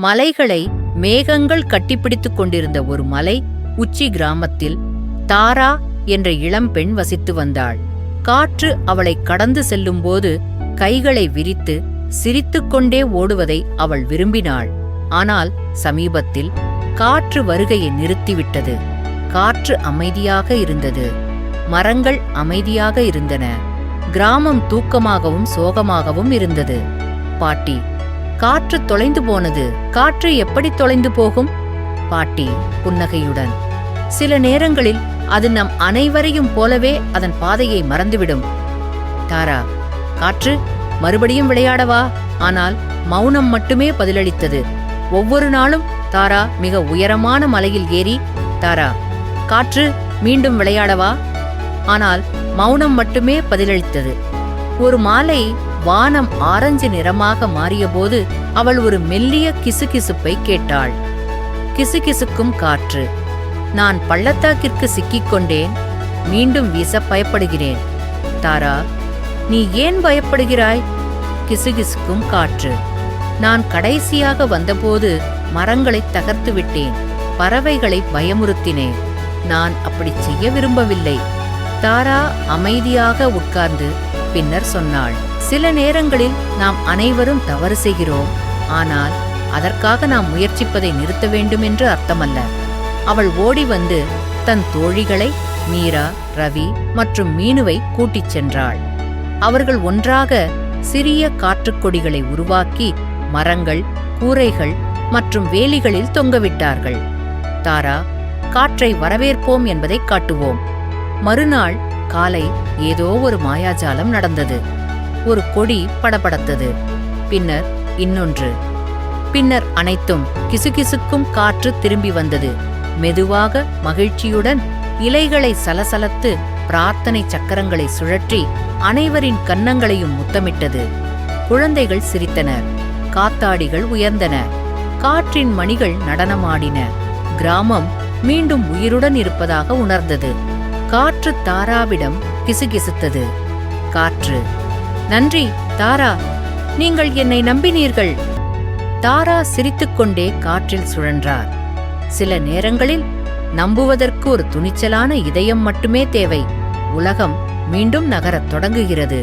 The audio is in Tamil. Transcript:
மலைகளை மேகங்கள் கட்டிப்பிடித்துக் கொண்டிருந்த ஒரு மலை உச்சி கிராமத்தில் தாரா என்ற இளம்பெண் வசித்து வந்தாள். காற்று அவளை கடந்து செல்லும்போது கைகளை விரித்து சிரித்துக்கொண்டே ஓடுவதை அவள் விரும்பினாள். ஆனால் சமீபத்தில் காற்று வருகையை நிறுத்திவிட்டது. காற்று அமைதியாக இருந்தது. மரங்கள் அமைதியாக இருந்தன. கிராமம் தூக்கமாகவும் சோகமாகவும் இருந்தது. பாட்டி, காற்று தொலைந்து போனது. காற்று எப்படி தொலைந்து போகும்? பாட்டி புன்னகையுடன், சில நேரங்களில் அது நம் அனைவரையும் போலவே அதன் பாதையை மறந்துவிடும். தாரா, காற்று மறுபடியும் விளையாடவா? ஆனால் மௌனம் மட்டுமே பதிலளித்தது. ஒவ்வொரு நாளும் தாரா மிக உயரமான மலையில் ஏறி, தாரா, காற்று மீண்டும் விளையாடவா? ஆனால் மௌனம் மட்டுமே பதிலளித்தது. ஒரு மாலை வானம் ஆரஞ்சு நிறமாக மாறியபோது அவள் ஒரு மெல்லிய கிசுகிசுப்பை கேட்டாள். கிசுகிசுக்கும் காற்று, நான் பள்ளத்தாக்கிற்கு சிக்கிக்கொண்டேன். மீண்டும் வீச பயப்படுகிறேன். தாரா, நீ ஏன் பயப்படுகிறாய்? கிசுகிசுக்கும் காற்று, நான் கடைசியாக வந்தபோது மரங்களை தகர்த்து விட்டேன். பறவைகளை பயமுறுத்தினேன். நான் அப்படி செய்ய விரும்பவில்லை. தாரா அமைதியாக உட்கார்ந்து பின்னர் சொன்னாள், சில நேரங்களில் நாம் அனைவரும் தவறு செய்கிறோம். ஆனால் அதற்காக நாம் முயற்சிப்பதை நிறுத்த வேண்டும் என்று அர்த்தமல்ல. அவள் ஓடி வந்து தன் தோழிகளை மீரா, ரவி மற்றும் மீனுவை கூட்டிச் சென்றாள். அவர்கள் ஒன்றாக சிறிய காற்றுக்கொடிகளை உருவாக்கி மரங்கள், கூரைகள் மற்றும் வேலிகளில் தொங்கவிட்டார்கள். தாரா, காற்றை வரவேற்போம் என்பதை காட்டுவோம். மறுநாள் காலை ஏதோ ஒரு மாயாஜாலம் நடந்தது. ஒரு கொடி படபடத்தது. பின்னர் இன்னொன்று. பின்னர் அனைத்தும் கிசுகிசுக்கும் காற்று திரும்பி வந்தது. மெதுவாக, மகிழ்ச்சியுடன் இலைகளை சலசலத்து பிரார்த்தனை சக்கரங்களை சுழற்றி அனைவரின் கன்னங்களையும் முத்தமிட்டது. குழந்தைகள் சிரித்தனர். காத்தாடிகள் உயர்ந்தன. காற்றின் மணிகள் நடனமாடின. கிராமம் மீண்டும் உயிருடன் இருப்பதாக உணர்ந்தது. காற்று தாராவிடம் கிசுகிசுத்தது. காற்று, நன்றி தாரா, நீங்கள் என்னை நம்பினீர்கள். தாரா சிரித்துக்கொண்டே காற்றில் சுழன்றார். சில நேரங்களில் நம்புவதற்கு ஒரு துணிச்சலான இதயம் மட்டுமே தேவை. உலகம் மீண்டும் நகரத் தொடங்குகிறது.